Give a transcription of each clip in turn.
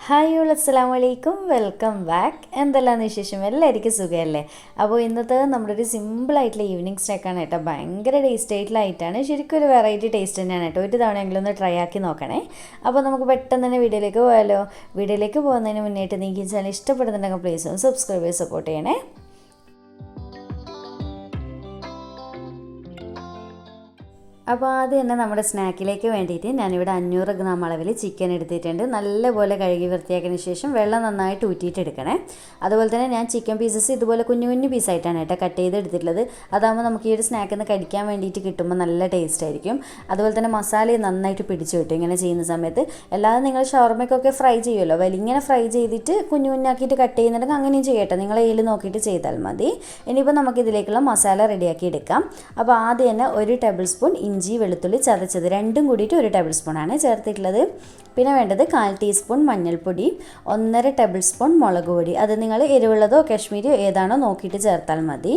Hi all അസ്സലാമു അലൈക്കും, welcome back. എന്തെല്ലാം വിശേഷം? എല്ലാവർക്കും സുഖമല്ലേ? അപ്പോൾ ഇന്നത്തെ നമ്മുടെ ഒരു സിമ്പിളായിട്ടുള്ള ഈവനിങ് സ്നാക്കാണ് കേട്ടോ. ഭയങ്കര ടേസ്റ്റ് ആയിട്ടുള്ളതായിട്ടാണ്. ശരിക്കും ഒരു വെറൈറ്റി ടേസ്റ്റ് തന്നെയാണ് കേട്ടോ. ഒരു തവണയെങ്കിലും ഒന്ന് ട്രൈ ആക്കി നോക്കണേ. അപ്പോൾ നമുക്ക് പെട്ടെന്ന് തന്നെ വീഡിയോയിലേക്ക് പോയാലോ. വീഡിയോയിലേക്ക് പോകുന്നതിന് മുന്നേറ്റ് നിങ്ങൾക്ക് ഈ ചാനൽ ഇഷ്ടപ്പെടുന്നുണ്ടെങ്കിൽ പ്ലീസ് ഒന്ന് സബ്സ്ക്രൈബ് ചെയ്ത് സപ്പോർട്ട് ചെയ്യണേ. അപ്പോൾ ആദ്യം തന്നെ നമ്മുടെ സ്നാക്കിലേക്ക് വേണ്ടിയിട്ട് ഞാനിവിടെ 500 ഗ്രാം അളവിൽ ചിക്കൻ എടുത്തിട്ടുണ്ട്. നല്ലപോലെ കഴുകി വൃത്തിയാക്കിയതിന് ശേഷം വെള്ളം നന്നായിട്ട് ഊറ്റിയിട്ട് എടുക്കണേ. അതുപോലെ തന്നെ ഞാൻ ചിക്കൻ പീസസ് ഇതുപോലെ കുഞ്ഞു കുഞ്ഞു പീസായിട്ടാണ് കേട്ടോ കട്ട് ചെയ്ത് എടുത്തിട്ടുള്ളത്. അതാകുമ്പോൾ നമുക്ക് ഈ ഒരു സ്നാക്കിൽ നിന്ന് കടിക്കാൻ വേണ്ടിയിട്ട് കിട്ടുമ്പോൾ നല്ല ടേസ്റ്റ് ആയിരിക്കും. അതുപോലെ തന്നെ മസാല നന്നായിട്ട് പിടിച്ചു കിട്ടും ഇങ്ങനെ ചെയ്യുന്ന സമയത്ത്. അല്ലാതെ നിങ്ങൾ ഷവർമയ്ക്കൊക്കെ ഫ്രൈ ചെയ്യുമല്ലോ, വലിങ്ങനെ ഫ്രൈ ചെയ്തിട്ട് കുഞ്ഞു കുഞ്ഞാക്കിയിട്ട് കട്ട് ചെയ്യുന്നുണ്ടെങ്കിൽ അങ്ങനെയും ചെയ്യട്ടെ. നിങ്ങൾ ഇതിൽ നോക്കിയിട്ട് ചെയ്താൽ മതി. ഇനിയിപ്പോൾ നമുക്കിതിലേക്കുള്ള മസാല റെഡിയാക്കി എടുക്കാം. അപ്പോൾ ആദ്യം തന്നെ 1 ടേബിൾ സ്പൂൺ ഇഞ്ചി വെളുത്തുള്ളി ചതച്ചത് രണ്ടും കൂടിയിട്ട് 1 ടേബിൾ സ്പൂണാണ് ചേർത്തിട്ടുള്ളത്. പിന്നെ വേണ്ടത് 1/4 ടീസ്പൂൺ മഞ്ഞൾപ്പൊടി, 1.5 ടേബിൾ സ്പൂൺ മുളക് പൊടി. അത് നിങ്ങൾ എരിവുള്ളതോ കാശ്മീരിയോ ഏതാണോ നോക്കിയിട്ട് ചേർത്താൽ മതി.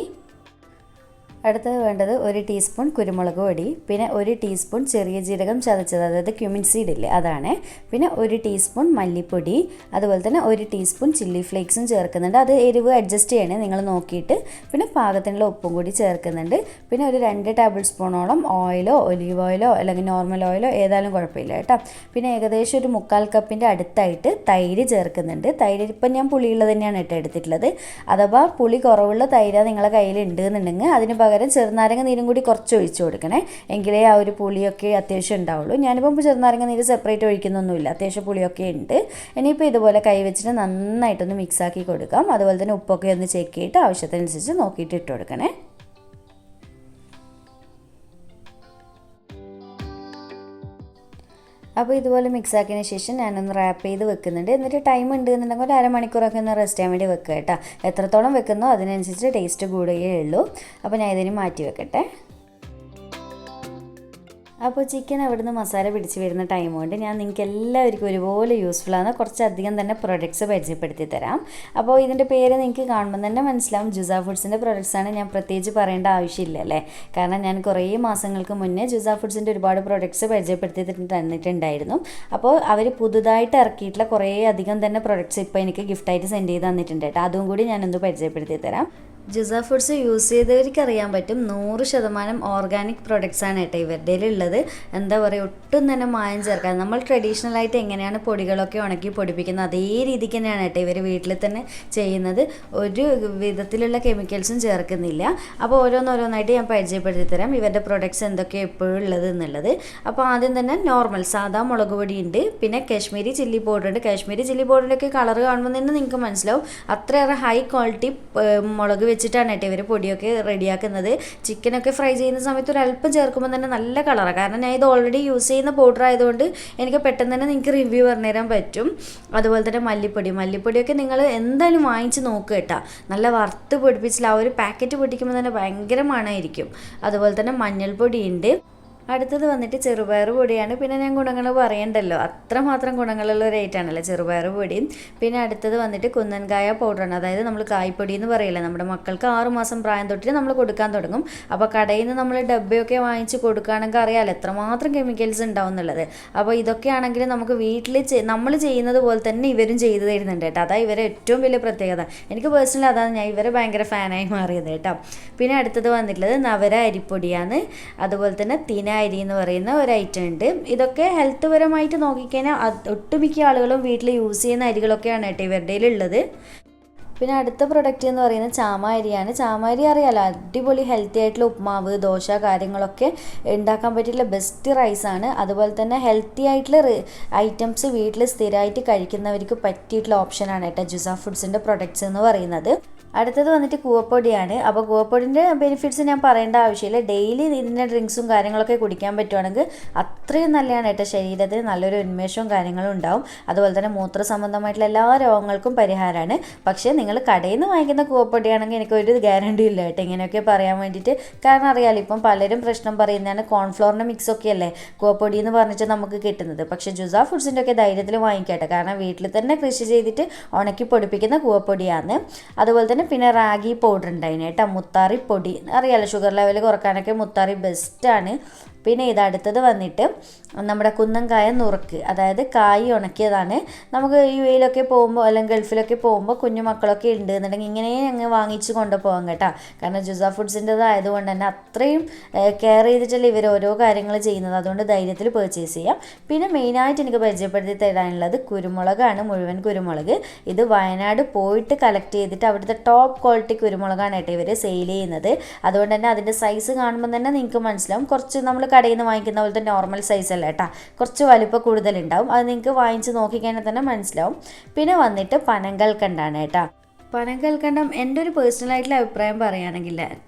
അടുത്തത് വേണ്ടത് 1 ടീസ്പൂൺ കുരുമുളക് പൊടി, പിന്നെ 1 ടീസ്പൂൺ ചെറിയ ജീരകം ചതച്ചത്, അതായത് ക്യുമിൻ സീഡ് ഇല്ലേ അതാണ്. പിന്നെ 1 ടീസ്പൂൺ മല്ലിപ്പൊടി, അതുപോലെ തന്നെ 1 ടീസ്പൂൺ ചില്ലി ഫ്ലേക്സും ചേർക്കുന്നുണ്ട്. അത് എരിവ് അഡ്ജസ്റ്റ് ചെയ്യണേ നിങ്ങൾ നോക്കിയിട്ട്. പിന്നെ പാകത്തിനുള്ള ഉപ്പും കൂടി ചേർക്കുന്നുണ്ട്. പിന്നെ ഒരു 2 ടേബിൾ സ്പൂണോളം ഓയിലോ ഒലീവ് ഓയിലോ അല്ലെങ്കിൽ നോർമൽ ഓയിലോ ഏതായാലും കുഴപ്പമില്ല കേട്ടോ. പിന്നെ ഏകദേശം ഒരു 1/4 കപ്പിൻ്റെ അടുത്തായിട്ട് തൈര് ചേർക്കുന്നുണ്ട്. തൈര് ഇപ്പം ഞാൻ പുളിയുള്ളത് തന്നെയാണ് കേട്ടോ എടുത്തിട്ടുള്ളത്. അഥവാ പുളി കുറവുള്ള തൈര് നിങ്ങളുടെ കയ്യിൽ ഉണ്ട് എന്നുണ്ടെങ്കിൽ അതിന് പകരം ചെറുനാരങ്ങ നീരും കൂടി കുറച്ച് ഒഴിച്ച് കൊടുക്കണേ. എങ്കിലേ ആ ഒരു പുളിയൊക്കെ അത്യാവശ്യം ഉണ്ടാവുള്ളൂ. ഞാനിപ്പം ചെറുനാരങ്ങ നീര് സെപ്പറേറ്റ് ഒഴിക്കുന്നൊന്നുമില്ല, അത്യാവശ്യം പുളിയൊക്കെ ഉണ്ട്. ഇനിയിപ്പോൾ ഇതുപോലെ കൈ വെച്ചിട്ട് നന്നായിട്ടൊന്ന് മിക്സാക്കി കൊടുക്കാം. അതുപോലെ തന്നെ ഉപ്പൊക്കെ ഒന്ന് ചെക്ക് ചെയ്തിട്ട് ആവശ്യത്തിനനുസരിച്ച് നോക്കിയിട്ട് ഇട്ട് കൊടുക്കണേ. അപ്പോൾ ഇതുപോലെ മിക്സ് ആക്കിയതിന് ശേഷം ഞാനൊന്ന് റാപ്പ് ചെയ്ത് വെക്കുന്നുണ്ട്. എന്നിട്ട് ടൈം ഉണ്ട് എന്നുണ്ടെങ്കിൽ ഒരു അരമണിക്കൂറൊക്കെ ഒന്ന് റെസ്റ്റ് ചെയ്യാൻ വേണ്ടി വെക്കുക കേട്ടോ. എത്രത്തോളം വെക്കുന്നോ അതിനനുസരിച്ച് ടേസ്റ്റ് കൂടുകയേ ഉള്ളൂ. അപ്പോൾ ഞാൻ ഇതിന് മാറ്റി വെക്കട്ടെ. അപ്പോൾ ചിക്കൻ അവിടുന്ന് മസാല പിടിച്ച് വരുന്ന ടൈം കൊണ്ട് ഞാൻ നിങ്ങൾക്ക് എല്ലാവർക്കും ഒരുപോലെ യൂസ്ഫുള്ളാണ് കുറച്ചധികം തന്നെ പ്രൊഡക്ട്സ് പരിചയപ്പെടുത്തി തരാം. അപ്പോൾ ഇതിൻ്റെ പേര് നിങ്ങൾക്ക് കാണുമ്പോൾ തന്നെ മനസ്സിലാവും, ജുസ ഫുഡ്സിൻ്റെ പ്രൊഡക്ട്സാണ്. ഞാൻ പ്രത്യേകിച്ച് പറയേണ്ട ആവശ്യമില്ല അല്ലേ, കാരണം ഞാൻ കുറേ മാസങ്ങൾക്ക് മുന്നേ ജുസ ഫുഡ്സിൻ്റെ ഒരുപാട് പ്രൊഡക്ട്സ് പരിചയപ്പെടുത്തി തന്നിട്ടുണ്ടായിരുന്നു. അപ്പോൾ അവർ പുതുതായിട്ട് ഇറക്കിയിട്ടുള്ള കുറേ അധികം തന്നെ പ്രൊഡക്ട്സ് ഇപ്പോൾ എനിക്ക് ഗിഫ്റ്റായിട്ട് സെൻഡ് ചെയ്ത് തന്നിട്ടുണ്ട് കേട്ടോ. അതും കൂടി ഞാനൊന്ന് പരിചയപ്പെടുത്തി തരാം. ജുസ ഫുഡ്സ് യൂസ് ചെയ്തവർക്ക് അറിയാൻ പറ്റും 100% ഓർഗാനിക് പ്രൊഡക്ട്സ് ആണ് കേട്ടോ ഇവരുടെ ഉള്ളത്. എന്താ പറയുക, ഒട്ടും തന്നെ മായം ചേർക്കാൻ. നമ്മൾ ട്രഡീഷണലായിട്ട് എങ്ങനെയാണ് പൊടികളൊക്കെ ഉണക്കി പൊടിപ്പിക്കുന്നത് അതേ രീതിക്ക് തന്നെയാണ് കേട്ടോ ഇവർ വീട്ടിൽ തന്നെ ചെയ്യുന്നത്. ഒരു വിധത്തിലുള്ള കെമിക്കൽസും ചേർക്കുന്നില്ല. അപ്പോൾ ഓരോന്നോരോന്നായിട്ട് ഞാൻ പരിചയപ്പെടുത്തി തരാം ഇവരുടെ പ്രൊഡക്ട്സ് എന്തൊക്കെയാണ് എപ്പോഴും ഉള്ളത് എന്നുള്ളത്. അപ്പോൾ ആദ്യം തന്നെ നോർമൽ സാധാ മുളക് പൊടി ഉണ്ട്, പിന്നെ കാശ്മീരി ചില്ലി പൗഡർ ഉണ്ട്. കാശ്മീരി ചില്ലി പൗഡറിൻ്റെയൊക്കെ കളർ കാണുമ്പോൾ തന്നെ നിങ്ങൾക്ക് മനസ്സിലാവും അത്രയേറെ ഹൈ ക്വാളിറ്റി മുളക് വെച്ചിട്ടാണ് കേട്ടോ ഇവർ പൊടിയൊക്കെ റെഡിയാക്കുന്നത്. ചിക്കനൊക്കെ ഫ്രൈ ചെയ്യുന്ന സമയത്ത് ഒരല്പം ചേർക്കുമ്പോൾ തന്നെ നല്ല കളറാണ്. കാരണം ഞാൻ ഇത് ഓൾറെഡി യൂസ് ചെയ്യുന്ന പൗഡർ ആയതുകൊണ്ട് എനിക്ക് പെട്ടെന്ന് തന്നെ നിങ്ങൾക്ക് റിവ്യൂ പറഞ്ഞുതരാൻ പറ്റും. അതുപോലെ തന്നെ മല്ലിപ്പൊടിയൊക്കെ നിങ്ങൾ എന്തായാലും വാങ്ങിച്ച് നോക്കുക കേട്ടോ. നല്ല വറുത്ത് പൊടിപ്പിച്ചില്ല, ആ ഒരു പാക്കറ്റ് പൊടിക്കുമ്പോൾ തന്നെ ഭയങ്കര മണമായിരിക്കും. അതുപോലെ തന്നെ മഞ്ഞൾപ്പൊടി ഉണ്ട്. അടുത്തത് വന്നിട്ട് ചെറുപയർ പൊടിയാണ്. പിന്നെ ഞാൻ ഗുണങ്ങൾ പറയണ്ടല്ലോ, അത്രമാത്രം ഗുണങ്ങളുള്ള ഒരു ഐറ്റാണല്ലോ ചെറുപയർ പൊടിയും. പിന്നെ അടുത്തത് വന്നിട്ട് കുന്നൻകായ പൗഡറാണ്. അതായത് നമ്മൾ കായ്പ്പൊടി എന്ന് പറയില്ല, നമ്മുടെ മക്കൾക്ക് 6 മാസം പ്രായം തൊട്ടിട്ട് നമ്മൾ കൊടുക്കാൻ തുടങ്ങും. അപ്പോൾ കടയിൽ നിന്ന് നമ്മൾ ഡബ്ബയൊക്കെ വാങ്ങിച്ച് കൊടുക്കുകയാണെങ്കിൽ അറിയാമല്ലോ എത്രമാത്രം കെമിക്കൽസ് ഉണ്ടാവും എന്നുള്ളത്. അപ്പോൾ ഇതൊക്കെയാണെങ്കിൽ നമുക്ക് വീട്ടിൽ നമ്മൾ ചെയ്യുന്നത് പോലെ തന്നെ ഇവരും ചെയ്തു തരുന്നുണ്ട് കേട്ടോ. അതാണ് ഇവരെ ഏറ്റവും വലിയ പ്രത്യേകത. എനിക്ക് പേഴ്സണലി അതാണ് ഞാൻ ഇവരെ ഭയങ്കര ഫാനായി മാറിയത് കേട്ടോ. പിന്നെ അടുത്തത് വന്നിട്ടുള്ളത് നവര അരിപ്പൊടിയാണ്. അതുപോലെ തന്നെ തിന അരി എന്ന് പറയുന്ന ഒരു ഐറ്റം ഉണ്ട്. ഇതൊക്കെ ഹെൽത്ത് പരമായിട്ട് നോക്കിക്കഴിഞ്ഞാൽ ഒട്ടുമിക്ക ആളുകളും വീട്ടിൽ യൂസ് ചെയ്യുന്ന അരികളൊക്കെയാണ് കേട്ടോ ഇവരുടെ ഉള്ളത്. പിന്നെ അടുത്ത പ്രൊഡക്റ്റ് എന്ന് പറയുന്നത് ചാമ അരിയാണ്. ചാമ അരി അറിയാലോ, അടിപൊളി ഹെൽത്തി ആയിട്ടുള്ള ഉപ്മാവ്, ദോശ കാര്യങ്ങളൊക്കെ ഉണ്ടാക്കാൻ പറ്റിയിട്ടുള്ള ബെസ്റ്റ് റൈസാണ്. അതുപോലെ തന്നെ ഹെൽത്തി ആയിട്ടുള്ള ഐറ്റംസ് വീട്ടിൽ സ്ഥിരമായിട്ട് കഴിക്കുന്നവർക്ക് പറ്റിയിട്ടുള്ള ഓപ്ഷനാണ് കേട്ടോ ജുസ ഫുഡ്സിൻ്റെ പ്രൊഡക്ട്സ് എന്ന് പറയുന്നത്. അടുത്തത് വന്നിട്ട് കൂവപ്പൊടിയാണ്. അപ്പോൾ കൂവപ്പൊടിൻ്റെ ബെനിഫിറ്റ്സ് ഞാൻ പറയേണ്ട ആവശ്യമില്ല. ഡെയിലി ഇതിൻ്റെ ഡ്രിങ്ക്സും കാര്യങ്ങളൊക്കെ കുടിക്കാൻ പറ്റുവാണെങ്കിൽ അത്രയും നല്ലതാണ് കേട്ടോ. ശരീരത്തിന് നല്ലൊരു ഉന്മേഷവും കാര്യങ്ങളും ഉണ്ടാവും. അതുപോലെ തന്നെ മൂത്ര സംബന്ധമായിട്ടുള്ള എല്ലാ രോഗങ്ങൾക്കും പരിഹാരമാണ്. പക്ഷേ നിങ്ങൾ കടയിൽ നിന്ന് വാങ്ങിക്കുന്ന കൂവപ്പൊടിയാണെങ്കിൽ എനിക്കൊരു ഗ്യാരണ്ടി ഇല്ല കേട്ടോ ഇങ്ങനെയൊക്കെ പറയാൻ വേണ്ടിയിട്ട്. കാരണം അറിയാമല്ലോ ഇപ്പം പലരും പ്രശ്നം പറയുന്നതാണ് കോൺഫ്ലോറിൻ്റെ മിക്സൊക്കെ അല്ലേ കൂവപ്പൊടി എന്ന് പറഞ്ഞിട്ട് നമുക്ക് കിട്ടുന്നത്. പക്ഷേ ജുസ ഫുഡ്സിൻ്റെ ഒക്കെ ധൈര്യത്തിൽ വാങ്ങിക്കട്ടെ, കാരണം വീട്ടിൽ തന്നെ കൃഷി ചെയ്തിട്ട് ഉണക്കി പൊടിപ്പിക്കുന്ന കൂവപ്പൊടിയാണ്. അതുപോലെ തന്നെ പിന്നെ റാഗി പൗഡർ ഉണ്ടായിന് കേട്ടോ, മുത്താറി പൊടി അറിയാമല്ലോ ഷുഗർ ലെവൽ കുറക്കാനൊക്കെ മുത്താറി ബെസ്റ്റാണ്. പിന്നെ ഇത് അടുത്തത് വന്നിട്ട് നമ്മുടെ കുന്നംകായ നുറുക്ക്, അതായത് കായ് ഉണക്കിയതാണ്. നമുക്ക് യു എയിലൊക്കെ പോകുമ്പോൾ അല്ലെങ്കിൽ ഗൾഫിലൊക്കെ പോകുമ്പോൾ കുഞ്ഞു മക്കളൊക്കെ ഉണ്ട് എന്നുണ്ടെങ്കിൽ ഇങ്ങനെ അങ്ങ് വാങ്ങിച്ച് കൊണ്ടുപോകാം കേട്ടോ. കാരണം ജുസ ഫുഡ്സിൻ്റെതായതുകൊണ്ട് തന്നെ അത്രയും കെയർ ചെയ്തിട്ടല്ലേ ഇവർ ഓരോ കാര്യങ്ങൾ ചെയ്യുന്നത്. അതുകൊണ്ട് ധൈര്യത്തിൽ പർച്ചേസ് ചെയ്യാം. പിന്നെ മെയിനായിട്ട് എനിക്ക് പരിചയപ്പെടുത്തി തരാനുള്ളത് കുരുമുളകാണ്, മുഴുവൻ കുരുമുളക്. ഇത് വയനാട് പോയിട്ട് കളക്ട് ചെയ്തിട്ട് അവിടുത്തെ ടോപ്പ് ക്വാളിറ്റി കുരുമുളകാണ് കേട്ടോ ഇവർ സെയിൽ ചെയ്യുന്നത്. അതുകൊണ്ട് തന്നെ അതിൻ്റെ സൈസ് കാണുമ്പോൾ തന്നെ നിങ്ങൾക്ക് മനസ്സിലാവും. കുറച്ച് നമ്മൾ കടയിൽ നിന്ന് വാങ്ങിക്കുന്ന പോലത്തെ നോർമൽ സൈസ് അല്ല കേട്ടോ, കുറച്ച് വലിപ്പം കൂടുതലുണ്ടാവും. അത് നിങ്ങൾക്ക് വാങ്ങിച്ച് നോക്കിക്കഴിഞ്ഞാൽ തന്നെ മനസ്സിലാവും. പിന്നെ വന്നിട്ട് പനങ്കൽക്കണ്ടാണ് കേട്ടോ. പനങ്കൽക്കണ്ടം എൻ്റെ ഒരു പേഴ്സണലായിട്ടുള്ള അഭിപ്രായം പറയുകയാണെങ്കിൽ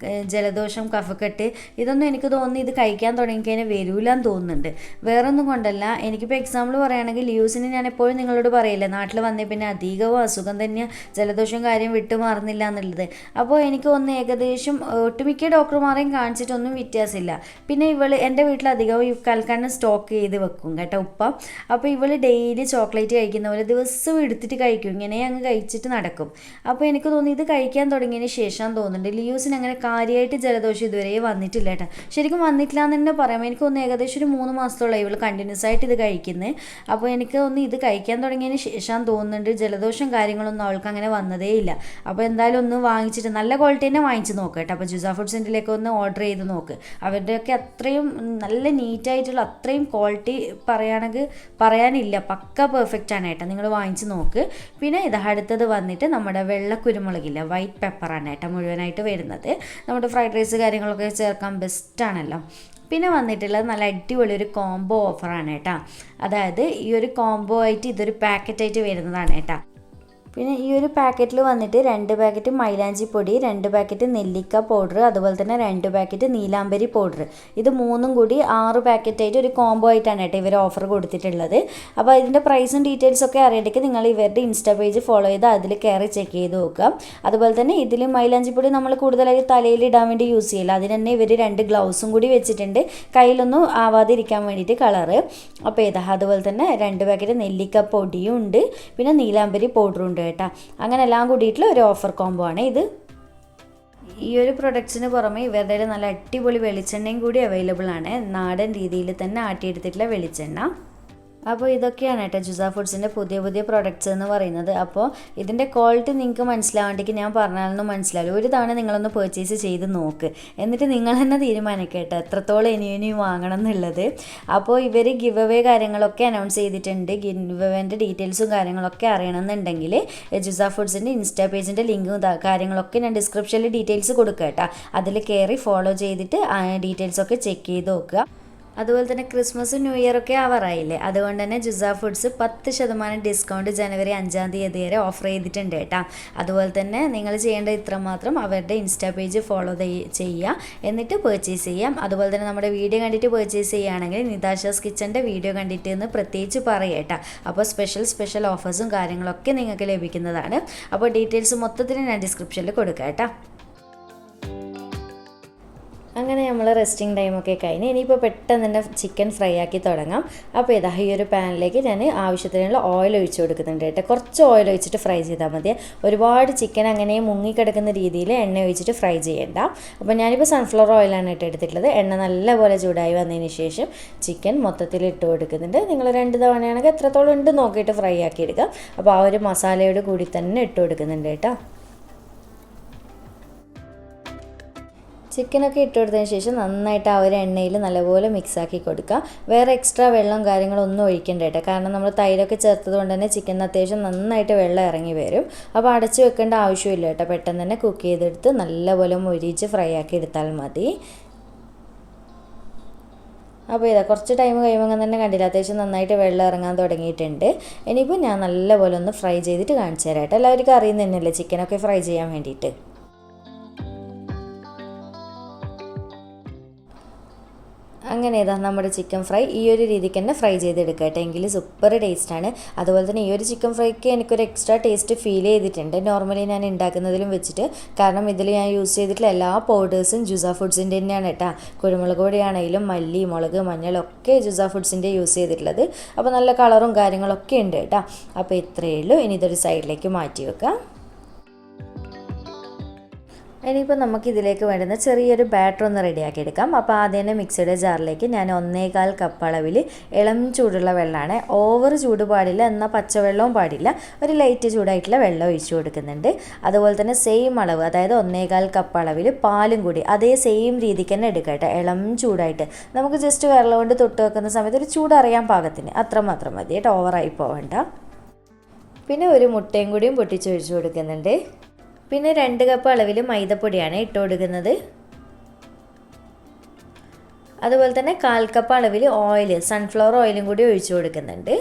ജലദോഷം, കഫക്കെട്ട് ഇതൊന്നും എനിക്ക് തോന്നുന്നു ഇത് കഴിക്കാൻ തുടങ്ങിക്കഴിഞ്ഞാൽ വരൂലെന്ന് തോന്നുന്നുണ്ട്. വേറൊന്നും കൊണ്ടല്ല. എനിക്കിപ്പോൾ എക്സാമ്പിൾ പറയുകയാണെങ്കിൽ ലിയൂസിന് ഞാൻ എപ്പോഴും നിങ്ങളോട് പറയില്ലേ, നാട്ടിൽ വന്നേ പിന്നെ അധികവും അസുഖം തന്നെ, ജലദോഷം കാര്യം വിട്ടു മാറുന്നില്ല എന്നുള്ളത്. അപ്പോൾ എനിക്ക് ഒന്ന് ഏകദേശം ഒട്ടുമിക്ക ഡോക്ടർമാരെയും കാണിച്ചിട്ടൊന്നും വ്യത്യാസമില്ല. പിന്നെ എൻ്റെ വീട്ടിലധികവും ഈ കൽക്കണ്ടം സ്റ്റോക്ക് ചെയ്ത് വെക്കും കേട്ടോ ഉപ്പ. അപ്പോൾ ഡെയിലി ചോക്ലേറ്റ് കഴിക്കുന്ന പോലെ ദിവസവും എടുത്തിട്ട് കഴിക്കും. ഇങ്ങനെ അങ്ങ് കഴിച്ചിട്ട് നടക്കും. അപ്പോൾ എനിക്ക് തോന്നി ഇത് കഴിക്കാൻ തുടങ്ങിയതിന് ശേഷം തോന്നുന്നുണ്ട് ലിയൂസിന് അങ്ങനെ കാര്യമായിട്ട് ജലദോഷം ഇതുവരെ വന്നിട്ടില്ല കേട്ടോ. ശരിക്കും വന്നിട്ടില്ല എന്ന് തന്നെ പറയാം. എനിക്ക് തോന്നുന്നു ഏകദേശം ഒരു 3 മാസത്തോളം ഇവൾ കണ്ടിന്യൂസ് ആയിട്ട് ഇത് കഴിക്കുന്നത്. അപ്പോൾ എനിക്ക് തോന്നുന്നു ഇത് കഴിക്കാൻ തുടങ്ങിയതിന് ശേഷം തോന്നുന്നുണ്ട് ജലദോഷം കാര്യങ്ങളൊന്നും അവൾക്ക് അങ്ങനെ വന്നതേ ഇല്ല. അപ്പോൾ എന്തായാലും ഒന്ന് വാങ്ങിച്ചിട്ട് നല്ല ക്വാളിറ്റി തന്നെ വാങ്ങിച്ച് നോക്കുക കേട്ടോ. അപ്പോൾ ജുസ ഫുഡ്സിൻ്റെലേക്ക് ഒന്ന് ഓർഡർ ചെയ്ത് നോക്ക്. അവരുടെയൊക്കെ അത്രയും നല്ല നീറ്റായിട്ടുള്ള അത്രയും ക്വാളിറ്റി പറയാനില്ല, പക്ക പെർഫെക്റ്റ് ആണ് കേട്ടോ. നിങ്ങൾ വാങ്ങിച്ച് നോക്ക്. പിന്നെ ഇത് അടുത്തത് വന്നിട്ട് നമ്മുടെ വെള്ളക്കുരുമുളകില്ല, വൈറ്റ് പെപ്പറാണ് കേട്ടോ മുഴുവനായിട്ട് വരുന്നത്. നമ്മുടെ ഫ്രൈഡ് റൈസ് കാര്യങ്ങളൊക്കെ ചേർക്കാൻ ബെസ്റ്റാണല്ലോ. പിന്നെ വന്നിട്ടുള്ളത് നല്ല അടിപൊളി ഒരു കോംബോ ഓഫറാണ് കേട്ടോ. അതായത് ഈ ഒരു കോംബോ ആയിട്ട് ഇതൊരു പാക്കറ്റായിട്ട് വരുന്നതാണ് കേട്ടോ. പിന്നെ ഈ ഒരു പാക്കറ്റിൽ വന്നിട്ട് 2 പാക്കറ്റ് മൈലാഞ്ചി പൊടി, 2 പാക്കറ്റ് നെല്ലിക്ക പൗഡർ, അതുപോലെ തന്നെ 2 പാക്കറ്റ് നീലാംബരി പൗഡർ. ഇത് 3ഉം കൂടി 6 പാക്കറ്റായിട്ട് ഒരു കോംബോ ആയിട്ടാണ് കേട്ടോ ഇവർ ഓഫർ കൊടുത്തിട്ടുള്ളത്. അപ്പോൾ ഇതിൻ്റെ പ്രൈസും ഡീറ്റെയിൽസൊക്കെ അറിയണമെങ്കിൽ നിങ്ങൾ ഇവരുടെ ഇൻസ്റ്റാ പേജ് ഫോളോ ചെയ്ത് അതിൽ കയറി ചെക്ക് ചെയ്ത് നോക്കുക. അതുപോലെ തന്നെ ഇതിൽ മൈലാഞ്ചി പൊടി നമ്മൾ കൂടുതലായി തലയിൽ ഇടാൻ വേണ്ടി യൂസ് ചെയ്യില്ല. അതിന് തന്നെ ഇവർ 2 ഗ്ലൗസും കൂടി വെച്ചിട്ടുണ്ട്, കയ്യിലൊന്നും ആവാതിരിക്കാൻ വേണ്ടിയിട്ട് കളറ്. അപ്പോൾ അതുപോലെ തന്നെ 2 പാക്കറ്റ് നെല്ലിക്ക പൊടിയും ഉണ്ട്, പിന്നെ നീലാംബരി പൗഡറും ഉണ്ട് കേട്ടോ. അങ്ങനെ എല്ലാം കൂടിയിട്ടുള്ള ഒരു ഓഫർ കോംബോ ആണ് ഇത്. ഈ ഒരു പ്രൊഡക്ട്സിന് പുറമെ ഇവരുടെ നല്ല അടിപൊളി വെളിച്ചെണ്ണയും കൂടി അവൈലബിൾ ആണ്. നാടൻ രീതിയിൽ തന്നെ ആട്ടിയെടുത്തിട്ടുള്ള വെളിച്ചെണ്ണ. അപ്പോൾ ഇതൊക്കെയാണ് കേട്ടോ ജുസ ഫുഡ്സിൻ്റെ പുതിയ പ്രോഡക്റ്റ്സ് എന്ന് പറയുന്നത്. അപ്പോൾ ഇതിൻ്റെ ക്വാളിറ്റി നിങ്ങൾക്ക് മനസ്സിലാവേണ്ടിക്ക് ഞാൻ പറഞ്ഞാലൊന്നും മനസ്സിലാവില്ല. ഒരു തവണ നിങ്ങളൊന്ന് പർച്ചേസ് ചെയ്ത് നോക്ക്, എന്നിട്ട് നിങ്ങൾ തന്നെ തീരുമാനിക്കട്ടെ എത്രത്തോളം ഇനിയും വാങ്ങണം എന്നുള്ളത്. അപ്പോൾ ഇവർ ഗിവ് അവേ കാര്യങ്ങളൊക്കെ അനൗൺസ് ചെയ്തിട്ടുണ്ട്. ഗിവ് അവേൻ്റെ ഡീറ്റെയിൽസും കാര്യങ്ങളൊക്കെ അറിയണമെന്നുണ്ടെങ്കിൽ ജുസ ഫുഡ്സിൻ്റെ ഇൻസ്റ്റാ പേജിൻ്റെ ലിങ്കും കാര്യങ്ങളൊക്കെ ഞാൻ ഡിസ്ക്രിപ്ഷനിൽ ഡീറ്റെയിൽസ് കൊടുക്കുക കേട്ടോ. അതിൽ കയറി ഫോളോ ചെയ്തിട്ട് ഡീറ്റെയിൽസൊക്കെ ചെക്ക് ചെയ്ത് നോക്കുക. അതുപോലെ തന്നെ ക്രിസ്മസും ന്യൂ ഇയറൊക്കെ ആവാറായില്ലേ, അതുകൊണ്ട് തന്നെ ജുസ ഫുഡ്സ് 10% ഡിസ്കൗണ്ട് ജനുവരി 5-ാം തീയതി വരെ ഓഫർ ചെയ്തിട്ടുണ്ട് കേട്ടോ. അതുപോലെ തന്നെ നിങ്ങൾ ചെയ്യേണ്ടത് ഇത്രമാത്രം, അവരുടെ ഇൻസ്റ്റാ പേജ് ഫോളോ ചെയ്യുക, എന്നിട്ട് പർച്ചേസ് ചെയ്യാം. അതുപോലെ തന്നെ നമ്മുടെ വീഡിയോ കണ്ടിട്ട് പർച്ചേസ് ചെയ്യുകയാണെങ്കിൽ നിധാഷാസ് കിച്ചൻ്റെ വീഡിയോ കണ്ടിട്ട് എന്ന് പ്രത്യേകിച്ച് പറയുക കേട്ടോ. അപ്പോൾ സ്പെഷ്യൽ ഓഫേഴ്സും കാര്യങ്ങളൊക്കെ നിങ്ങൾക്ക് ലഭിക്കുന്നതാണ്. അപ്പോൾ ഡീറ്റെയിൽസ് മൊത്തത്തിൽ ഞാൻ ഡിസ്ക്രിപ്ഷനിൽ കൊടുക്കാം കേട്ടോ. അങ്ങനെ നമ്മൾ റെസ്റ്റിംഗ് ടൈമൊക്കെ കഴിഞ്ഞ് ഇനിയിപ്പോൾ പെട്ടെന്ന് തന്നെ ചിക്കൻ ഫ്രൈ ആക്കി തുടങ്ങാം. അപ്പോൾ ഈ ഒരു പാനിലേക്ക് ഞാൻ ആവശ്യത്തിനുള്ള ഓയിൽ ഒഴിച്ച് കൊടുക്കുന്നുണ്ട് കേട്ടോ. കുറച്ച് ഓയിൽ ഒഴിച്ചിട്ട് ഫ്രൈ ചെയ്താൽ മതി. ഒരുപാട് ചിക്കൻ അങ്ങനെ മുങ്ങിക്കിടക്കുന്ന രീതിയിൽ എണ്ണ ഒഴിച്ചിട്ട് ഫ്രൈ ചെയ്യേണ്ട. അപ്പോൾ ഞാനിപ്പോൾ സൺഫ്ലവർ ഓയിലാണ് എടുത്തിട്ടുള്ളത്. എണ്ണ നല്ലപോലെ ചൂടായി വന്നതിന് ശേഷം ചിക്കൻ മൊത്തത്തിൽ ഇട്ട് കൊടുക്കുന്നുണ്ട്. നിങ്ങൾ 2 തവണയാണെങ്കിൽ എത്രത്തോളം ഉണ്ട് നോക്കിയിട്ട് ഫ്രൈ ആക്കി എടുക്കാം. അപ്പോൾ ആ ഒരു മസാലയോട് കൂടി തന്നെ ഇട്ട് കൊടുക്കുന്നുണ്ട് കേട്ടോ. ചിക്കനൊക്കെ ഇട്ട് കൊടുത്തതിന് ശേഷം നന്നായിട്ട് ആ ഒരു എണ്ണയിൽ നല്ലപോലെ മിക്സാക്കി കൊടുക്കുക. വേറെ എക്സ്ട്രാ വെള്ളം കാര്യങ്ങളൊന്നും ഒഴിക്കേണ്ട കേട്ടോ. കാരണം നമ്മൾ തൈരൊക്കെ ചേർത്തത് കൊണ്ട് തന്നെ ചിക്കന് അത്യാവശ്യം നന്നായിട്ട് വെള്ളം ഇറങ്ങി വരും. അപ്പോൾ അടച്ച് വെക്കേണ്ട ആവശ്യമില്ല കേട്ടോ. പെട്ടെന്ന് തന്നെ കുക്ക് ചെയ്തെടുത്ത് നല്ലപോലെ മൊരിച്ച് ഫ്രൈ ആക്കി എടുത്താൽ മതി. അപ്പോൾ കുറച്ച് ടൈം കഴിയുമ്പോൾ തന്നെ കണ്ടില്ല, അത്യാവശ്യം നന്നായിട്ട് വെള്ളം ഇറങ്ങാൻ തുടങ്ങിയിട്ടുണ്ട്. ഇനിയിപ്പോൾ ഞാൻ നല്ലപോലെ ഒന്ന് ഫ്രൈ ചെയ്തിട്ട് കാണിച്ചു തരാം കേട്ടോ. എല്ലാവർക്കും അറിയുന്ന തന്നെയല്ലേ ചിക്കനൊക്കെ ഫ്രൈ ചെയ്യാൻ വേണ്ടിയിട്ട്. അങ്ങനെ നമ്മുടെ ചിക്കൻ ഫ്രൈ ഈ ഒരു രീതിക്ക് തന്നെ ഫ്രൈ ചെയ്തെടുക്കുക കേട്ടോ. എങ്കിൽ സൂപ്പർ ടേസ്റ്റാണ്. അതുപോലെ തന്നെ ഈ ഒരു ചിക്കൻ ഫ്രൈക്ക് എനിക്കൊരു എക്സ്ട്രാ ടേസ്റ്റ് ഫീൽ ചെയ്തിട്ടുണ്ട് നോർമലി ഞാൻ ഉണ്ടാക്കുന്നതിലും വെച്ചിട്ട്. കാരണം ഇതിൽ ഞാൻ യൂസ് ചെയ്തിട്ടുള്ള എല്ലാ പൗഡേഴ്സും ജുസ ഫുഡ്സിൻ്റെ തന്നെയാണ് കേട്ടോ. കുരുമുളക് പൊടിയാണെങ്കിലും മല്ലി, മുളക്, മഞ്ഞളൊക്കെ ജുസ ഫുഡ്സിൻ്റെ യൂസ് ചെയ്തിട്ടുള്ളത്. അപ്പോൾ നല്ല കളറും കാര്യങ്ങളൊക്കെ ഉണ്ട് കേട്ടോ. അപ്പോൾ ഇത്രയേ ഉള്ളൂ. ഇനി ഇതൊരു സൈഡിലേക്ക് മാറ്റി വെക്കാം. ഇനിയിപ്പോൾ നമുക്കിതിലേക്ക് വേണ്ടുന്ന ചെറിയൊരു ബാറ്റർ ഒന്ന് റെഡിയാക്കി എടുക്കാം. അപ്പോൾ ആദ്യം തന്നെ മിക്സിയുടെ ജാറിലേക്ക് ഞാൻ 1.25 കപ്പ് അളവിൽ ഇളം ചൂടുള്ള വെള്ളമാണ്, ഓവർ ചൂട് പാടില്ല, എന്നാൽ പച്ചവെള്ളവും പാടില്ല, ഒരു ലൈറ്റ് ചൂടായിട്ടുള്ള വെള്ളം ഒഴിച്ചു കൊടുക്കുന്നുണ്ട്. അതുപോലെ തന്നെ സെയിം അളവ്, അതായത് 1.25 കപ്പ് അളവിൽ പാലും കൂടി അതേ സെയിം രീതിക്ക് തന്നെ എടുക്കുക കേട്ടോ. ഇളം ചൂടായിട്ട് നമുക്ക് ജസ്റ്റ് വെള്ളം കൊണ്ട് തൊട്ട് വെക്കുന്ന സമയത്ത് ഒരു ചൂടറിയാൻ പാകത്തിന് അത്രമാത്രം മതി കേട്ടോ, ഓവറായി പോവണ്ട. പിന്നെ ഒരു മുട്ടയും കൂടിയും പൊട്ടിച്ചൊഴിച്ചു കൊടുക്കുന്നുണ്ട്. പിന്നെ 2 കപ്പ് അളവിൽ മൈദപ്പൊടിയാണ് ഇട്ട് കൊടുക്കുന്നത്. അതുപോലെ തന്നെ 1/4 കപ്പ് അളവിൽ ഓയിൽ, സൺഫ്ലവർ ഓയിലും കൂടി ഒഴിച്ചു കൊടുക്കുന്നുണ്ട്.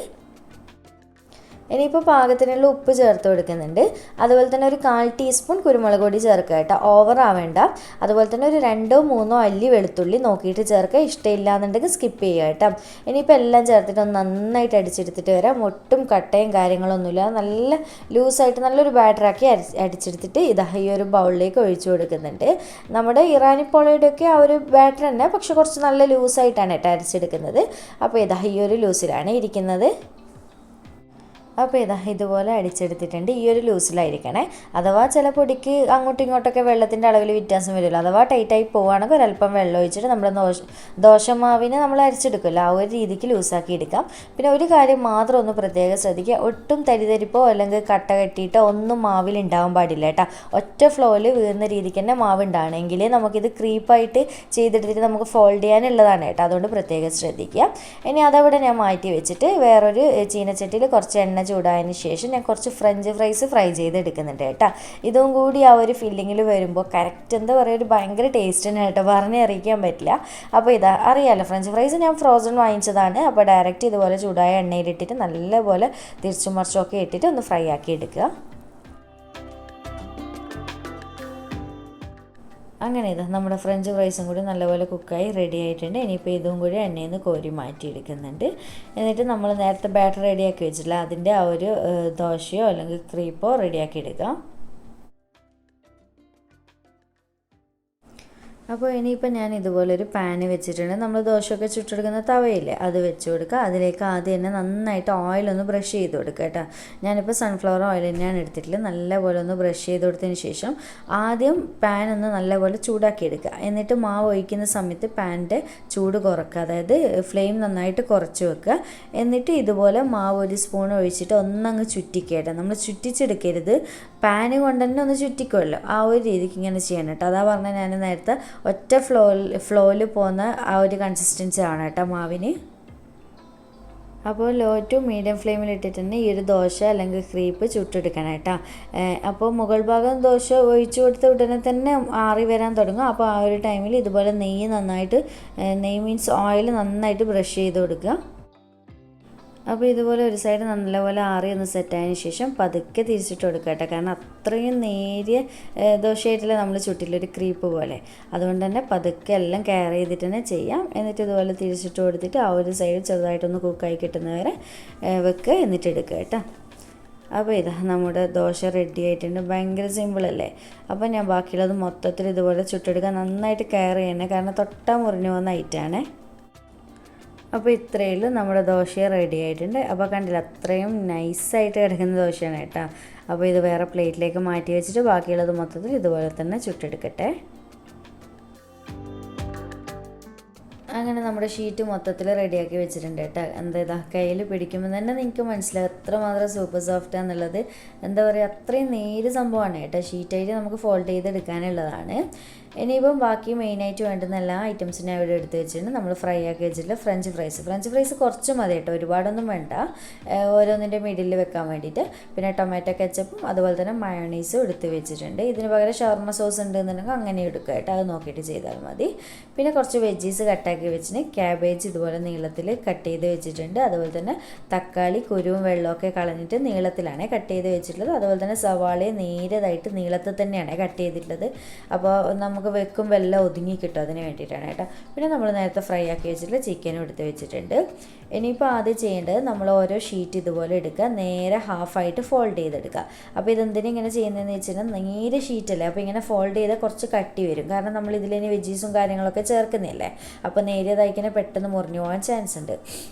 ഇനിയിപ്പോൾ പാകത്തിനുള്ള ഉപ്പ് ചേർത്ത് കൊടുക്കുന്നുണ്ട്. അതുപോലെ തന്നെ ഒരു 1/4 ടീസ്പൂൺ കുരുമുളക് പൊടി ചേർക്കുക കേട്ടോ, ഓവർ ആവേണ്ട. അതുപോലെ തന്നെ ഒരു 2-3 അല്ലി വെളുത്തുള്ളി നോക്കിയിട്ട് ചേർക്കുക, ഇഷ്ടമില്ല എന്നുണ്ടെങ്കിൽ സ്കിപ്പ് ചെയ്യുക കേട്ടോ. ഇനിയിപ്പോൾ എല്ലാം ചേർത്തിട്ട് ഒന്ന് നന്നായിട്ട് അടിച്ചെടുത്തിട്ട് വരാം. ഒട്ടും കട്ടയും കാര്യങ്ങളൊന്നുമില്ല, നല്ല ലൂസായിട്ട് നല്ലൊരു ബാറ്ററാക്കി അടിച്ചെടുത്തിട്ട് ഇതാ ഈ ഒരു ബൗളിലേക്ക് ഒഴിച്ചു കൊടുക്കുന്നുണ്ട്. നമ്മുടെ ഇറാനി പോളയുടെയൊക്കെ ആ ഒരു ബാറ്റർ തന്നെ, പക്ഷെ കുറച്ച് നല്ല ലൂസായിട്ടാണ് കേട്ടോ അടിച്ചെടുക്കുന്നത്. അപ്പോൾ ഇതാ ഈ ഒരു ലൂസിലാണ് ഇരിക്കുന്നത്. അപ്പോൾ ഇതുപോലെ അടിച്ചെടുത്തിട്ടുണ്ട്. ഈ ഒരു ലൂസിലായിരിക്കണേ. അഥവാ ചില പൊടിക്ക് അങ്ങോട്ടും ഇങ്ങോട്ടൊക്കെ വെള്ളത്തിൻ്റെ അളവിൽ വ്യത്യാസം വരുമല്ലോ, അഥവാ ടൈറ്റായി പോവുകയാണെങ്കിൽ ഒരല്പം വെള്ളം ഒഴിച്ചിട്ട് നമ്മൾ ദോശമാവിനെ നമ്മൾ അരിച്ചെടുക്കുമല്ലോ, ആ ഒരു രീതിക്ക് ലൂസാക്കി എടുക്കാം. പിന്നെ ഒരു കാര്യം മാത്രം ഒന്ന് പ്രത്യേകം ശ്രദ്ധിക്കുക, ഒട്ടും തരിതരിപ്പോ അല്ലെങ്കിൽ കട്ട കെട്ടിയിട്ടോ ഒന്നും മാവിൽ ഉണ്ടാവാൻ പാടില്ല കേട്ടോ. ഒറ്റ ഫ്ലോയിൽ വീഴുന്ന രീതിക്ക് തന്നെ മാവ് ഉണ്ടാകണമെങ്കിൽ നമുക്കിത് ക്രീപ്പായിട്ട് ചെയ്തെടുത്തിട്ട് നമുക്ക് ഫോൾഡ് ചെയ്യാനുള്ളതാണ് കേട്ടോ, അതുകൊണ്ട് പ്രത്യേകം ശ്രദ്ധിക്കുക. ഇനി അതവിടെ ഞാൻ മാറ്റി വെച്ചിട്ട് വേറൊരു ചീനച്ചട്ടിയിൽ കുറച്ച് എണ്ണ ചൂടായതിന് ശേഷം ഞാൻ കുറച്ച് ഫ്രഞ്ച് ഫ്രൈസ് ഫ്രൈ ചെയ്തെടുക്കുന്നുണ്ട് കേട്ടോ. ഇതും കൂടി ആ ഒരു ഫില്ലിങ്ങിൽ വരുമ്പോൾ കറക്റ്റ് എന്താ പറയുക, ഒരു ഭയങ്കര ടേസ്റ്റ് തന്നെ കേട്ടോ, പറഞ്ഞറിയിക്കാൻ പറ്റില്ല. അപ്പോൾ അറിയാമല്ലോ, ഫ്രഞ്ച് ഫ്രൈസ് ഞാൻ ഫ്രോസൺ വാങ്ങിച്ചതാണ്. അപ്പോൾ ഡയറക്റ്റ് ഇതുപോലെ ചൂടായ എണ്ണയിലിട്ടിട്ട് നല്ലപോലെ തിരിച്ചും മറിച്ചൊക്കെ ഇട്ടിട്ട് ഒന്ന് ഫ്രൈ ആക്കി എടുക്കുക. അങ്ങനെ നമ്മുടെ ഫ്രഞ്ച് ഫ്രൈസും കൂടി നല്ലപോലെ കുക്കായി റെഡി ആയിട്ടുണ്ട്. ഇനിയിപ്പോൾ ഇതും കൂടി എണ്ണയിൽ നിന്ന് കോരി മാറ്റിയെടുക്കുന്നുണ്ട്. എന്നിട്ട് നമ്മൾ നേരത്തെ ബാറ്റർ റെഡിയാക്കി വെച്ചിട്ടില്ല, അതിൻ്റെ ആ ഒരു ദോശയോ അല്ലെങ്കിൽ ക്രീപ്പോ റെഡിയാക്കി എടുക്കാം. അപ്പോൾ ഇനിയിപ്പോൾ ഞാൻ ഇതുപോലൊരു പാന് വെച്ചിട്ടുണ്ട്. നമ്മൾ ദോശയൊക്കെ ചുട്ടെടുക്കുന്ന തവയില്ലേ, അത് വെച്ച് കൊടുക്കുക. അതിലേക്ക് ആദ്യം തന്നെ നന്നായിട്ട് ഓയിലൊന്ന് ബ്രഷ് ചെയ്ത് കൊടുക്കുക കേട്ടോ. ഞാനിപ്പോൾ സൺഫ്ലവർ ഓയിൽ തന്നെയാണ് എടുത്തിട്ടുള്ളത്. നല്ലപോലെ ഒന്ന് ബ്രഷ് ചെയ്ത് കൊടുത്തതിന് ശേഷം ആദ്യം പാൻ ഒന്ന് നല്ലപോലെ ചൂടാക്കി എടുക്കുക. എന്നിട്ട് മാവ് ഒഴിക്കുന്ന സമയത്ത് പാനിൻ്റെ ചൂട് കുറക്കുക, അതായത് ഫ്ലെയിം നന്നായിട്ട് കുറച്ച് വെക്കുക. എന്നിട്ട് ഇതുപോലെ മാവ് ഒരു സ്പൂൺ ഒഴിച്ചിട്ട് ഒന്നങ്ങ് ചുറ്റിക്കേട്ടോ. നമ്മൾ ചുറ്റിച്ചെടുക്കരുത്, പാന് കൊണ്ട് തന്നെ ഒന്ന് ചുറ്റിക്കുമല്ലോ, ആ ഒരു രീതിക്ക് ഇങ്ങനെ ചെയ്യണം കേട്ടോ. അതാ പറഞ്ഞാൽ ഞാൻ നേരത്തെ ഒറ്റ ഫ്ലോയിൽ പോകുന്ന ആ ഒരു കൺസിസ്റ്റൻസി ആണ് കേട്ടോ മാവിന്. അപ്പോൾ ലോ ടു മീഡിയം ഫ്ലെയിമിൽ ഇട്ടിട്ട് തന്നെ ഈ ഒരു ദോശ അല്ലെങ്കിൽ ക്രീപ്പ് ചുട്ടെടുക്കണം കേട്ടോ. അപ്പോൾ മുകൾ ഭാഗം ദോശ ഒഴിച്ചു കൊടുത്ത ഉടനെ തന്നെ ആറി വരാൻ തുടങ്ങും. അപ്പോൾ ആ ഒരു ടൈമിൽ ഇതുപോലെ നെയ്യ് മീൻസ് ഓയിൽ നന്നായിട്ട് ബ്രഷ് ചെയ്ത് കൊടുക്കുക. അപ്പോൾ ഇതുപോലെ ഒരു സൈഡ് നല്ലപോലെ ആറി ഒന്ന് സെറ്റായതിന് ശേഷം പതുക്കെ തിരിച്ചിട്ട് കൊടുക്കുക കേട്ടോ. കാരണം അത്രയും നേരിയ ദോശയായിട്ടില്ല നമ്മൾ ചുട്ടിലൊരു ക്രീപ്പ് പോലെ, അതുകൊണ്ട് തന്നെ പതുക്കെ എല്ലാം കെയർ ചെയ്തിട്ട് തന്നെ ചെയ്യാം. എന്നിട്ട് ഇതുപോലെ തിരിച്ചിട്ട് കൊടുത്തിട്ട് ആ ഒരു സൈഡ് ചെറുതായിട്ടൊന്ന് കുക്കായി കിട്ടുന്നവരെ വെക്കുക, എന്നിട്ട് എടുക്കുക കേട്ടോ. അപ്പോൾ നമ്മുടെ ദോശ റെഡി ആയിട്ടുണ്ട്. ഭയങ്കര സിമ്പിളല്ലേ. അപ്പോൾ ഞാൻ ബാക്കിയുള്ളത് മൊത്തത്തിൽ ഇതുപോലെ ചുട്ടെടുക്കാൻ നന്നായിട്ട് കെയർ ചെയ്യണേ, കാരണം തൊട്ടാൽ മുറിഞ്ഞു പോകുന്ന ഐറ്റമാണ്. അപ്പോൾ ഇത്രയുള്ളൂ, നമ്മുടെ ദോശ റെഡി ആയിട്ടുണ്ട്. അപ്പോൾ കണ്ടില്ല, അത്രയും നൈസായിട്ട് കിടക്കുന്ന ദോശയാണ് കേട്ടോ. അപ്പോൾ ഇത് വേറെ പ്ലേറ്റിലേക്ക് മാറ്റി വെച്ചിട്ട് ബാക്കിയുള്ളത് മൊത്തത്തിൽ ഇതുപോലെ തന്നെ ചുട്ടെടുക്കട്ടെ. അങ്ങനെ നമ്മുടെ ഷീറ്റ് മൊത്തത്തിൽ റെഡിയാക്കി വെച്ചിട്ടുണ്ട് കേട്ടോ. എന്താ കയ്യിൽ പിടിക്കുമ്പോൾ തന്നെ നിങ്ങൾക്ക് മനസ്സിലാവും എത്രമാത്രം സൂപ്പർ സോഫ്റ്റാന്നുള്ളത്. എന്താ പറയുക, അത്രയും നേര് സംഭവമാണ് കേട്ടോ. ഷീറ്റായിട്ട് നമുക്ക് ഫോൾഡ് ചെയ്തെടുക്കാനുള്ളതാണ്. ഇനിയിപ്പം ബാക്കി മെയിനായിട്ട് വേണ്ടുന്ന എല്ലാ ഐറ്റംസിനും അവിടെ എടുത്ത് വെച്ചിട്ടുണ്ട്. നമ്മൾ ഫ്രൈ ആക്കി വെച്ചിട്ടുള്ള ഫ്രഞ്ച് ഫ്രൈസ് കുറച്ച് മതി കേട്ടോ, ഒരുപാടൊന്നും വേണ്ട, ഓരോന്നിൻ്റെ മിഡിൽ വെക്കാൻ വേണ്ടിയിട്ട്. പിന്നെ ടൊമാറ്റോ കെച്ചപ്പും അതുപോലെ തന്നെ മയോണൈസും എടുത്ത് വെച്ചിട്ടുണ്ട്. ഇതിന് പകരം ഷവർമ സോസ് ഉണ്ടെന്നുണ്ടെങ്കിൽ അങ്ങനെ എടുക്കുക കേട്ടോ, അത് നോക്കിയിട്ട് ചെയ്താൽ മതി. പിന്നെ കുറച്ച് വെജീസ് കട്ടാക്കി വെച്ചിട്ട് ക്യാബേജ് ഇതുപോലെ നീളത്തിൽ കട്ട് ചെയ്ത് വെച്ചിട്ടുണ്ട്. അതുപോലെ തന്നെ തക്കാളി കുരുവും വെള്ളമൊക്കെ കളഞ്ഞിട്ട് നീളത്തിലാണ് കട്ട് ചെയ്ത് വെച്ചിട്ടുള്ളത്. അതുപോലെ തന്നെ സവാളയെ നേരതായിട്ട് നീളത്തിൽ തന്നെയാണ് കട്ട് ചെയ്തിട്ടുള്ളത്. അപ്പോൾ നമുക്ക് വെക്കുമ്പോൾ എല്ലാം ഒതുങ്ങി കിട്ടും, അതിന് വേണ്ടിയിട്ടാണ് കേട്ടോ. പിന്നെ നമ്മൾ നേരത്തെ ഫ്രൈ ആക്കി വെച്ചിട്ടുള്ള ചിക്കനും എടുത്ത് വെച്ചിട്ടുണ്ട്. ഇനിയിപ്പോൾ ആദ്യം ചെയ്യേണ്ടത് നമ്മൾ ഓരോ ഷീറ്റ് ഇതുപോലെ എടുക്കുക, നേരെ ഹാഫായിട്ട് ഫോൾഡ് ചെയ്തെടുക്കുക. അപ്പോൾ ഇതെന്തിനും ഇങ്ങനെ ചെയ്യുന്നതെന്ന് വെച്ചിട്ടുണ്ടെങ്കിൽ നേരെ ഷീറ്റല്ലേ, അപ്പോൾ ഇങ്ങനെ ഫോൾഡ് ചെയ്താൽ കുറച്ച് കട്ടി വരും, കാരണം നമ്മൾ ഇതിലിനി വെജീസും കാര്യങ്ങളൊക്കെ ചേർക്കുന്നില്ലേ. അപ്പോൾ നേരെ നേരിയതായിക്കനെ പെട്ടെന്ന് മുറിഞ്ഞു പോകാൻ ചാൻസ് ഉണ്ട്.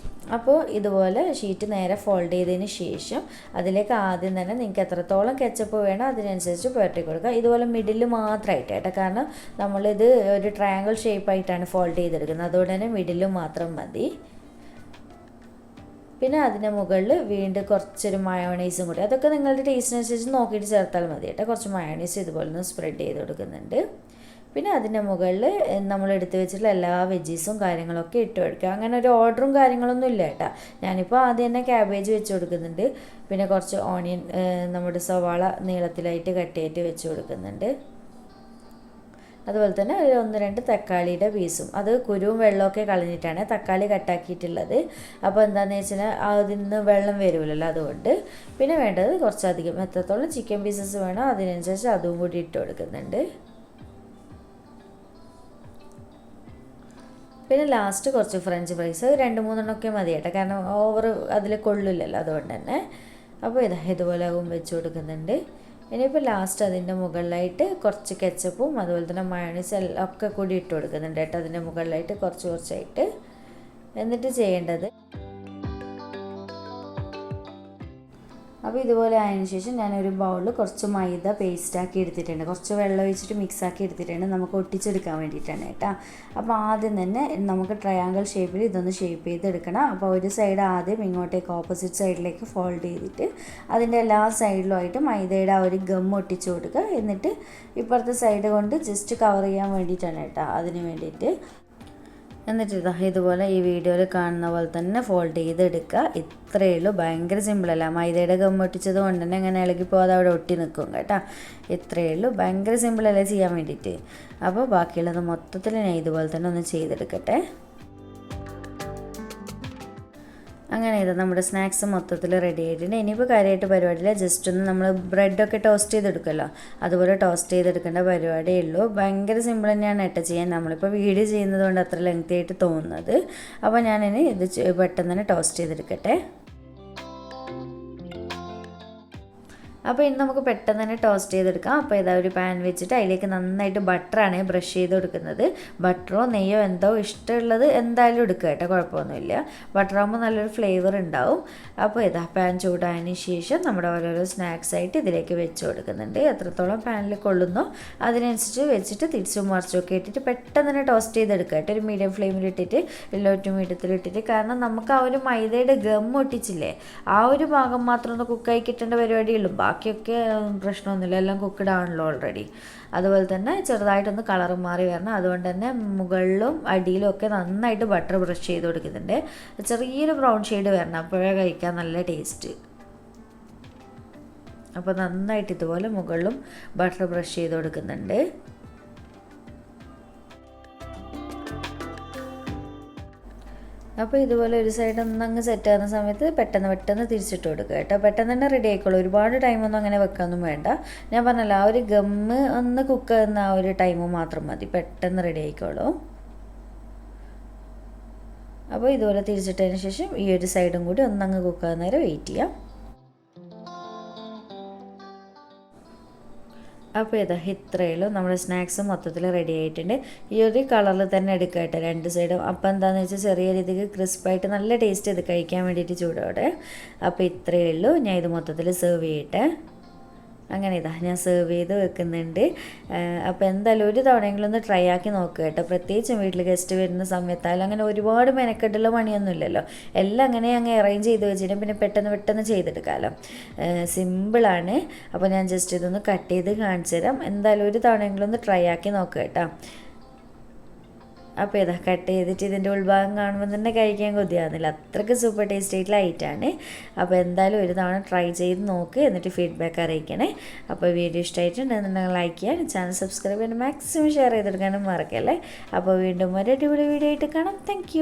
അപ്പോൾ ഇതുപോലെ ഷീറ്റ് നേരെ ഫോൾഡ് ചെയ്തതിന് ശേഷം അതിലേക്ക് ആദ്യം തന്നെ നിങ്ങൾക്ക് എത്രത്തോളം കെച്ചപ്പ് വേണം അതിനനുസരിച്ച് പുരട്ടി കൊടുക്കുക. ഇതുപോലെ മിഡിൽ മാത്രമായിട്ട് കേട്ടോ, കാരണം നമ്മളിത് ഒരു ട്രയാങ്കിൾ ഷേപ്പായിട്ടാണ് ഫോൾഡ് ചെയ്തെടുക്കുന്നത്, അതുകൊണ്ട് തന്നെ മിഡിൽ മാത്രം മതി. പിന്നെ അതിൻ്റെ മുകളിൽ വീണ്ടും കുറച്ചൊരു മയോണൈസും കൂടി, അതൊക്കെ നിങ്ങളുടെ ടേസ്റ്റിനനുസരിച്ച് നോക്കിയിട്ട് ചേർത്താൽ മതി കേട്ടോ. കുറച്ച് മയോണൈസ് ഇതുപോലെ ഒന്ന് സ്പ്രെഡ് ചെയ്ത് കൊടുക്കുന്നുണ്ട്. പിന്നെ അതിൻ്റെ മുകളിൽ നമ്മൾ എടുത്ത് വെച്ചിട്ടുള്ള എല്ലാ വെജീസും കാര്യങ്ങളൊക്കെ ഇട്ട് കൊടുക്കുക. അങ്ങനെ ഒരു ഓർഡറും കാര്യങ്ങളൊന്നും ഇല്ല കേട്ടോ. ഞാനിപ്പോൾ ആദ്യം തന്നെ ക്യാബേജ് വെച്ച് കൊടുക്കുന്നുണ്ട്. പിന്നെ കുറച്ച് ഓണിയൻ, നമ്മുടെ സവാള നീളത്തിലായിട്ട് കട്ട് ചെയ്തിട്ട് വെച്ച് കൊടുക്കുന്നുണ്ട്. അതുപോലെ തന്നെ ഒരു 1-2 തക്കാളിയുടെ പീസും, അത് കുരുവും വെള്ളമൊക്കെ കളഞ്ഞിട്ടാണ് തക്കാളി കട്ടാക്കിയിട്ടുള്ളത്. അപ്പോൾ എന്താണെന്ന് വെച്ചാൽ അതിൽ നിന്ന് വെള്ളം വരുമല്ലോ, അതുകൊണ്ട്. പിന്നെ വേണ്ടത് കുറച്ചധികം എത്രത്തോളം ചിക്കൻ പീസസ് വേണോ അതിനനുസരിച്ച് അതും കൂടി ഇട്ട് കൊടുക്കുന്നുണ്ട്. പിന്നെ ലാസ്റ്റ് കുറച്ച് ഫ്രഞ്ച് ഫ്രൈസ് 2-3 മതി കേട്ടോ, കാരണം ഓവർ അതിൽ കൊള്ളില്ലല്ലോ, അതുകൊണ്ട് തന്നെ. അപ്പോൾ ഇതുപോലെ ആകും വെച്ച് കൊടുക്കുന്നുണ്ട്. ഇനിയിപ്പോൾ ലാസ്റ്റ് അതിൻ്റെ മുകളിലായിട്ട് കുറച്ച് കെച്ചപ്പും അതുപോലെ തന്നെ മയോണൈസ് ഒക്കെ കൂടി ഇട്ട് കൊടുക്കുന്നുണ്ട് കേട്ടോ, അതിൻ്റെ മുകളിലായിട്ട് കുറച്ചായിട്ട്. എന്നിട്ട് ചെയ്യേണ്ടത്, അപ്പോൾ ഇതുപോലെ ആയതിനു ശേഷം ഞാനൊരു ബൗളിൽ കുറച്ച് മൈദ പേസ്റ്റാക്കി എടുത്തിട്ടുണ്ട്, കുറച്ച് വെള്ളം ഒഴിച്ചിട്ട് മിക്സാക്കി എടുത്തിട്ടുണ്ട്, നമുക്ക് ഒട്ടിച്ചെടുക്കാൻ വേണ്ടിയിട്ടാണ് കേട്ടോ. അപ്പോൾ ആദ്യം തന്നെ നമുക്ക് ട്രയാങ്കിൾ ഷേപ്പിൽ ഇതൊന്ന് ഷേപ്പ് ചെയ്തെടുക്കണം. അപ്പോൾ ഒരു സൈഡ് ആദ്യം ഇങ്ങോട്ടേക്ക് ഓപ്പോസിറ്റ് സൈഡിലേക്ക് ഫോൾഡ് ചെയ്തിട്ട് അതിൻ്റെ എല്ലാ സൈഡിലുമായിട്ട് മൈദയുടെ ആ ഒരു ഗം ഒട്ടിച്ച് കൊടുക്കുക. എന്നിട്ട് ഇപ്പുറത്തെ സൈഡ് കൊണ്ട് ജസ്റ്റ് കവർ ചെയ്യാൻ വേണ്ടിയിട്ടാണ് കേട്ടോ, അതിന് വേണ്ടിയിട്ട്. എന്നിട്ട് ഇതുപോലെ ഈ വീഡിയോയിൽ കാണുന്ന പോലെ തന്നെ ഫോൾഡ് ചെയ്തെടുക്കുക. ഇത്രയേ ഉള്ളൂ, ഭയങ്കര സിമ്പിളല്ല. മൈദയുടെ ഗം ഒട്ടിച്ചത് കൊണ്ട് തന്നെ അങ്ങനെ ഇളകി പോകാതെ അവിടെ ഒട്ടി നിൽക്കും കേട്ടോ. ഇത്രയേ ഉള്ളൂ, ഭയങ്കര സിമ്പിളല്ലേ ചെയ്യാൻ വേണ്ടിയിട്ട്. അപ്പോൾ ബാക്കിയുള്ളത് മൊത്തത്തിൽ ഞാൻ ഇതുപോലെ തന്നെ ഒന്ന് ചെയ്തെടുക്കട്ടെ. അങ്ങനെ നമ്മുടെ സ്നാക്സ് മൊത്തത്തിൽ റെഡി ആയിട്ടുണ്ട്. ഇനിയിപ്പോൾ കാര്യമായിട്ട് പരിപാടിയില്ല, ജസ്റ്റ് ഒന്ന് നമ്മൾ ബ്രെഡൊക്കെ ടോസ്റ്റ് ചെയ്തെടുക്കുമല്ലോ, അതുപോലെ ടോസ്റ്റ് ചെയ്തെടുക്കേണ്ട പരിപാടിയേ ഉള്ളൂ. ഭയങ്കര സിമ്പിൾ തന്നെയാണ് കേട്ടോ ചെയ്യാൻ. നമ്മളിപ്പോൾ വീഡിയോ ചെയ്യുന്നത് കൊണ്ട് അത്ര ലെങ്തി ആയിട്ട് തോന്നുന്നത്. അപ്പോൾ ഞാനിനി ഇത് പെട്ടെന്ന് തന്നെ ടോസ്റ്റ് ചെയ്തെടുക്കട്ടെ. അപ്പോൾ ഇന്ന് നമുക്ക് പെട്ടെന്ന് തന്നെ ടോസ്റ്റ് ചെയ്തെടുക്കാം. അപ്പോൾ ഒരു പാൻ വെച്ചിട്ട് അതിലേക്ക് നന്നായിട്ട് ബട്ടറാണ് ബ്രഷ് ചെയ്ത് കൊടുക്കുന്നത്. ബട്ടറോ നെയ്യോ എന്തോ ഇഷ്ടമുള്ളത് എന്തായാലും എടുക്കുക കേട്ടോ, കുഴപ്പമൊന്നുമില്ല. ബട്ടറാകുമ്പോൾ നല്ലൊരു ഫ്ലേവർ ഉണ്ടാവും. അപ്പോൾ പാൻ ചൂടായതിന് ശേഷം നമ്മുടെ ഓരോരോ സ്നാക്സ് ആയിട്ട് ഇതിലേക്ക് വെച്ച് കൊടുക്കുന്നുണ്ട്. എത്രത്തോളം പാനിൽ കൊള്ളുന്നോ അതിനനുസരിച്ച് വെച്ചിട്ട് തിരിച്ചും മറിച്ചൊക്കെ ഇട്ടിട്ട് പെട്ടെന്ന് തന്നെ ടോസ്റ്റ് ചെയ്തെടുക്കുക കേട്ടോ, ഒരു മീഡിയം ഫ്ലെയിമിൽ ഇട്ടിട്ട്, ലോ ടു മീഡിയത്തിലിട്ടിട്ട്. കാരണം നമുക്ക് ആ ഒരു മൈദയുടെ ഗം ഒട്ടിച്ചില്ലേ, ആ ഒരു ഭാഗം മാത്രം ഒന്ന് കുക്കായി കിട്ടേണ്ട പരിപാടിയുള്ളൂ. ബാക്കിയൊക്കെ പ്രശ്നമൊന്നുമില്ല, എല്ലാം കുക്ക്ഡ് ആണല്ലോ ഓൾറെഡി. അതുപോലെ തന്നെ ചെറുതായിട്ടൊന്ന് കളർ മാറി വരണം. അതുകൊണ്ട് തന്നെ മുകളിലും അടിയിലും ഒക്കെ നന്നായിട്ട് ബട്ടർ ബ്രഷ് ചെയ്ത് കൊടുക്കുന്നുണ്ട്. ചെറിയൊരു ബ്രൗൺ ഷെയ്ഡ് വരണം, അപ്പോഴേ കഴിക്കാൻ നല്ല ടേസ്റ്റ്. അപ്പോൾ നന്നായിട്ട് ഇതുപോലെ മുകളിലും ബട്ടർ ബ്രഷ് ചെയ്ത് കൊടുക്കുന്നുണ്ട്. അപ്പോൾ ഇതുപോലെ ഒരു സൈഡ് ഒന്നങ്ങ് സെറ്റ് ആകുന്ന സമയത്ത് പെട്ടെന്ന് തിരിച്ചിട്ട് കൊടുക്കുക കേട്ടോ. പെട്ടെന്ന് തന്നെ റെഡി ആയിക്കോളൂ, ഒരുപാട് ടൈമൊന്നും അങ്ങനെ വെക്കാനൊന്നും വേണ്ട. ഞാൻ പറഞ്ഞല്ലോ, ആ ഒരു ഗമ്മ് ഒന്ന് കുക്ക് ചെയ്യുന്ന ആ ഒരു ടൈം മാത്രം മതി, പെട്ടെന്ന് റെഡി ആയിക്കോളൂ. അപ്പോൾ ഇതുപോലെ തിരിച്ചിട്ടതിന് ശേഷം ഈ ഒരു സൈഡും കൂടി ഒന്നങ്ങ് കുക്ക് ആകുന്ന നേരം വെയിറ്റ് ചെയ്യാം. അപ്പോൾ ഇത്രയേ ഉള്ളൂ, നമ്മുടെ സ്നാക്സ് മൊത്തത്തിൽ റെഡി ആയിട്ടുണ്ട്. ഈ ഒരു കളറിൽ തന്നെ എടുക്കുക കേട്ടോ 2 സൈഡും. അപ്പോൾ എന്താണെന്ന് വെച്ചാൽ ചെറിയ രീതിക്ക് ക്രിസ്പായിട്ട് നല്ല ടേസ്റ്റ് ഇത് കഴിക്കാൻ വേണ്ടിയിട്ട് ചൂടോടെ. അപ്പോൾ ഇത്രയേ ഉള്ളൂ, ഞാൻ ഇത് മൊത്തത്തിൽ സെർവ് ചെയ്യട്ടെ. അങ്ങനെ ഞാൻ സെർവ് ചെയ്ത് വെക്കുന്നുണ്ട്. അപ്പോൾ എന്തായാലും ഒരു തവണയെങ്കിലും ഒന്ന് ട്രൈ ആക്കി നോക്കുക കേട്ടോ. പ്രത്യേകിച്ചും വീട്ടിൽ ഗസ്റ്റ് വരുന്ന സമയത്തായാലും അങ്ങനെ ഒരുപാട് മെനക്കെട്ടുള്ള പണിയൊന്നുമില്ലല്ലോ, എല്ലാം അങ്ങനെ അങ്ങ് അറേഞ്ച് ചെയ്ത് വെച്ചിട്ട് പിന്നെ പെട്ടെന്ന് ചെയ്തെടുക്കാമല്ലോ, സിമ്പിളാണ്. അപ്പോൾ ഞാൻ ജസ്റ്റ് ഇതൊന്ന് കട്ട് ചെയ്ത് കാണിച്ചു തരാം. എന്തായാലും ഒരു തവണയെങ്കിലും ഒന്ന് ട്രൈ ആക്കി നോക്കുക കേട്ടോ. അപ്പോൾ കട്ട് ചെയ്തിട്ട് ഇതിൻ്റെ ഉൾഭാഗം കാണുമ്പോൾ തന്നെ കഴിക്കാൻ കൊതിയാകുന്നില്ല, അത്രയ്ക്ക് സൂപ്പർ ടേസ്റ്റ് ആയിട്ടുള്ള ഐറ്റമാണ്. അപ്പോൾ എന്തായാലും ഒരു തവണ ട്രൈ ചെയ്ത് നോക്ക്, എന്നിട്ട് ഫീഡ്ബാക്ക് അറിയിക്കണേ. അപ്പോൾ വീഡിയോ ഇഷ്ടമായിട്ടുണ്ടെന്നുണ്ടെങ്കിൽ ലൈക്ക് ചെയ്യാൻ, ചാനൽ സബ്സ്ക്രൈബ് ചെയ്യാൻ, മാക്സിമം ഷെയർ ചെയ്തെടുക്കാനും മറക്കല്ലേ. അപ്പോൾ വീണ്ടും ഒരു അടിപൊളി വീഡിയോ ആയിട്ട് കാണാം. താങ്ക്